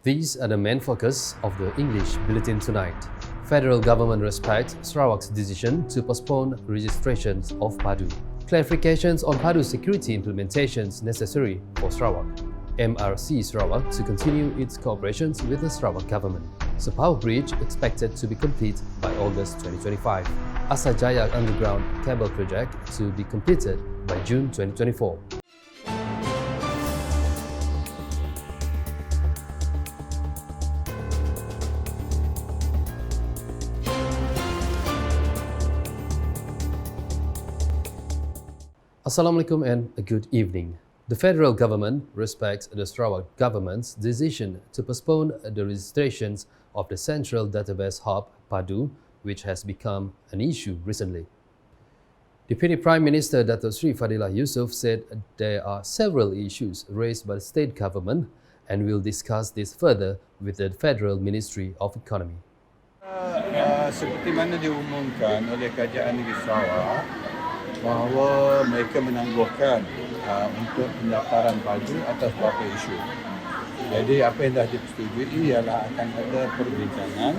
These are the main focus of the English Bulletin tonight. Federal government respects Sarawak's decision to postpone registrations of PADU. Clarifications on PADU security implementations necessary for Sarawak. MRC Sarawak to continue its cooperations with the Sarawak government. Sepau Bridge expected to be complete by August 2025. Asajaya Underground Cable Project to be completed by June 2024. Assalamualaikum and a good evening. The federal government respects the Sarawak government's decision to postpone the registrations of the Central Database Hub PADU, which has become an issue recently. Deputy Prime Minister Dato Sri Fadilah Yusof said there are several issues raised by the state government and will discuss this further with the Federal Ministry of Economy. Seperti mana diumumkan oleh Kerajaan Negeri Sarawak bahawa mereka menangguhkan untuk pendaftaran PADU atas beberapa isu. Jadi apa yang dah dipersetujui ialah akan ada perbincangan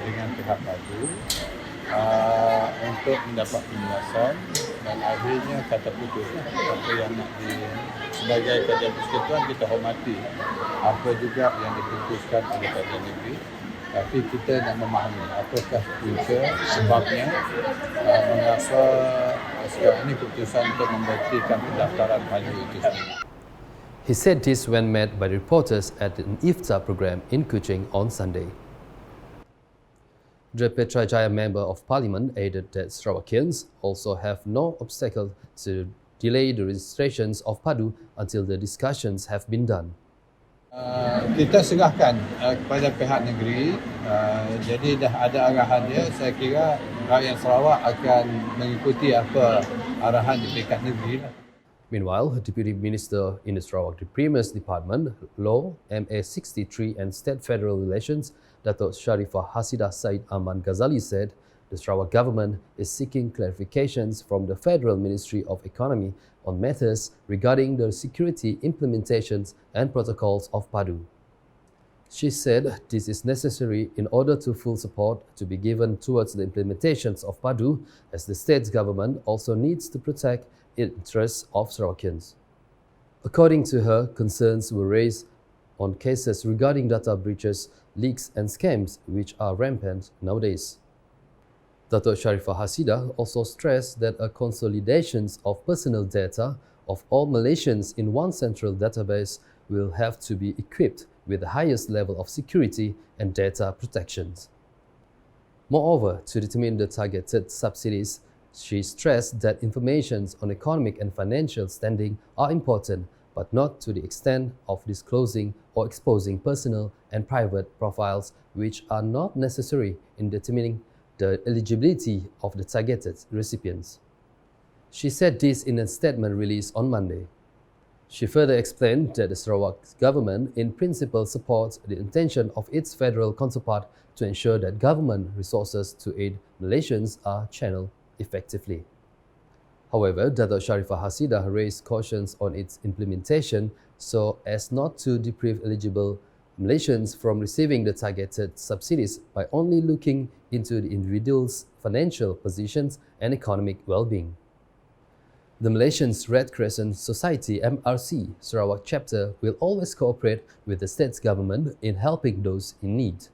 dengan pihak PADU untuk mendapat penjelasan dan akhirnya kata putus apa yang nak sebagai kajian persekutuan kita hormati apa juga yang diputuskan oleh Kerajaan Negeri. Tapi kita nak memahami apakah punca sebabnya mengapa sekarang ini keputusan untuk memberhentikan pendaftaran PADU itu sendiri. He said this when met by reporters at an iftar program in Kuching on Sunday. The Putrajaya Member of Parliament added that Sarawakians also have no obstacle to delay the registrations of PADU until the discussions have been done. Kita serahkan kepada pihak negeri, jadi dah ada arahan dia. Saya kira rakyat Sarawak akan mengikuti apa arahan di peringkat negeri. Meanwhile, Deputy Minister in the Sarawak Premier's Department, Law, MA63 and State Federal Relations, Dato Sharifah Hasidah Said Aman Ghazali said the Sarawak government is seeking clarifications from the Federal Ministry of Economy on matters regarding the security implementations and protocols of PADU. She said this is necessary in order to full support to be given towards the implementations of PADU, as the state government also needs to protect the interests of Sarawakians. According to her, concerns were raised on cases regarding data breaches, leaks and scams which are rampant nowadays. Dato Sharifah Hasidah also stressed that a consolidation of personal data of all Malaysians in one central database will have to be equipped with the highest level of security and data protections. Moreover, to determine the targeted subsidies, she stressed that information on economic and financial standing are important, but not to the extent of disclosing or exposing personal and private profiles, which are not necessary in determining the eligibility of the targeted recipients. She said this in a statement released on Monday. She further explained that the Sarawak government in principle supports the intention of its federal counterpart to ensure that government resources to aid Malaysians are channeled effectively. However, Dato Sharifah Hasidah raised cautions on its implementation so as not to deprive eligible Malaysians from receiving the targeted subsidies by only looking into the individual's financial positions and economic well-being. The Malaysian Red Crescent Society MRC Sarawak chapter will always cooperate with the state's government in helping those in need.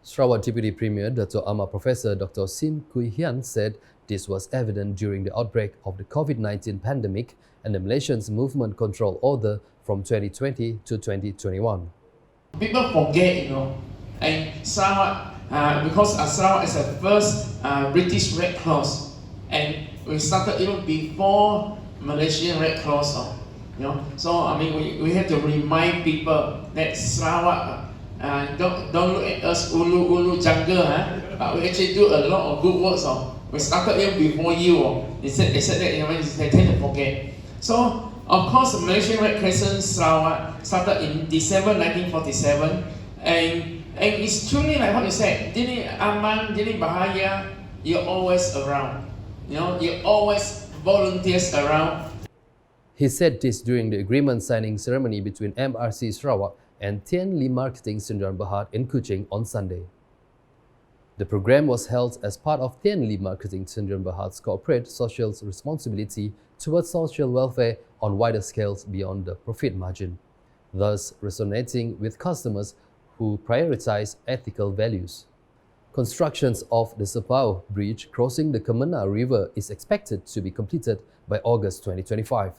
Sarawak Deputy Premier Dato Amar Professor Dr. Sim Kui Hian said this was evident during the outbreak of the COVID-19 pandemic and the Malaysian's Movement Control Order from 2020 to 2021. People forget, and Sarawak, because Sarawak is the first British Red Cross, and we started even before Malaysian Red Cross, So I mean, we have to remind people that Sarawak, don't look at us ulu jungle, but we actually do a lot of good work. We started even before you. They said that they tend to forget. So. Of course, the Malaysian Red Crescent Sarawak started in December 1947, and it's truly like what you said, Dini Aman, Dini Bahaya, you're always around. You're always volunteers around. He said this during the agreement signing ceremony between MRC Sarawak and Tian Li Marketing Sdn Bhd in Kuching on Sunday. The program was held as part of Tian Li Marketing Sdn Bhd's corporate social responsibility towards social welfare on wider scales beyond the profit margin, thus resonating with customers who prioritize ethical values. Constructions of the Sapau Bridge crossing the Kemena River is expected to be completed by August 2025.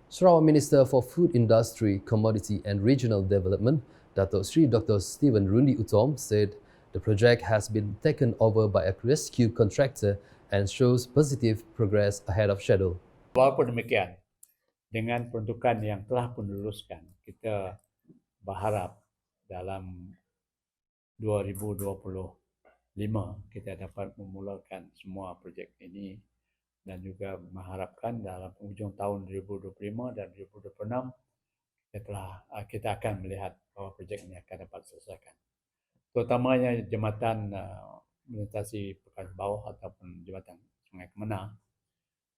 Sarawak Minister for Food Industry, Commodity and Regional Development, Dato Sri Dr. Stephen Rundi Utom, said the project has been taken over by a rescue contractor and shows positive progress ahead of schedule. Walaupun demikian, dengan peruntukan yang telah pun diluluskan, kita berharap dalam 2025 kita dapat memulakan semua projek ini dan juga mengharapkan dalam penghujung tahun 2025 dan 2026 kita akan melihat bahawa projek ini akan dapat diselesaikan. Terutamanya jambatan melintasi Pekan Bawah ataupun jambatan Sungai Kemena,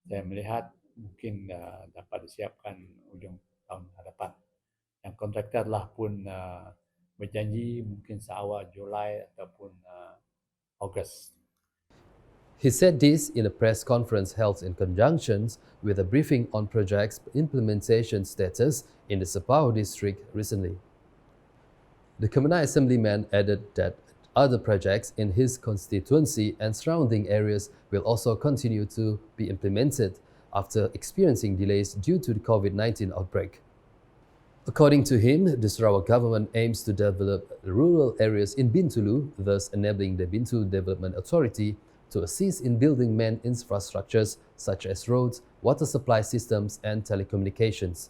saya melihat mungkin dapat disiapkan hujung tahun hadapan. Yang kontraktor lah pun berjanji mungkin seawal Julai ataupun Ogos. He said this in a press conference held in conjunction with a briefing on project's implementation status in the Sapau district recently. The Kemena Assemblyman added that other projects in his constituency and surrounding areas will also continue to be implemented after experiencing delays due to the COVID-19 outbreak. According to him, the Sarawak government aims to develop rural areas in Bintulu, thus enabling the Bintulu Development Authority to assist in building main infrastructures such as roads, water supply systems and telecommunications.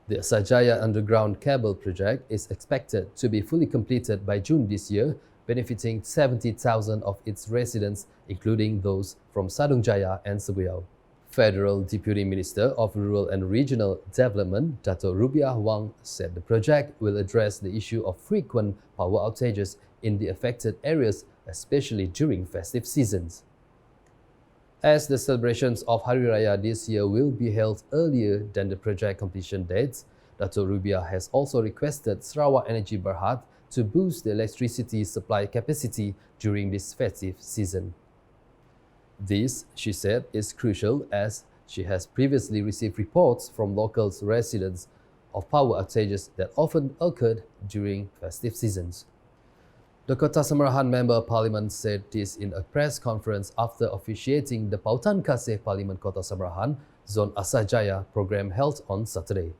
The Asajaya Underground Cable Project is expected to be fully completed by June this year, benefiting 70,000 of its residents, including those from Sadung Jaya and Sibuyan. Federal Deputy Minister of Rural and Regional Development, Dato Rubiah Wang, said the project will address the issue of frequent power outages in the affected areas, especially during festive seasons. As the celebrations of Hari Raya this year will be held earlier than the project completion dates, Dato Rubiah has also requested Sarawak Energy Berhad to boost the electricity supply capacity during this festive season. This, she said, is crucial as she has previously received reports from local residents of power outages that often occurred during festive seasons. The Kota Samarahan Member of Parliament said this in a press conference after officiating the Pautan Kasih Parliament Kota Samarahan Zone Asajaya program held on Saturday.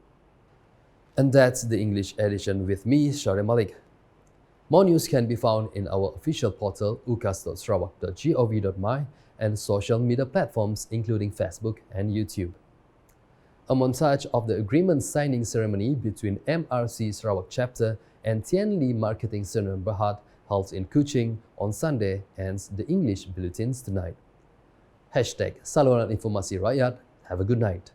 And that's the English edition with me, Sharill Malik. More news can be found in our official portal ukas.sarawak.gov.my and social media platforms including Facebook and YouTube. A montage of the agreement signing ceremony between MRC Sarawak Chapter and Tian Li Marketing Sdn Bhd held in Kuching on Sunday ends the English bulletins tonight. #Saluran Informasi Rakyat. Have a good night.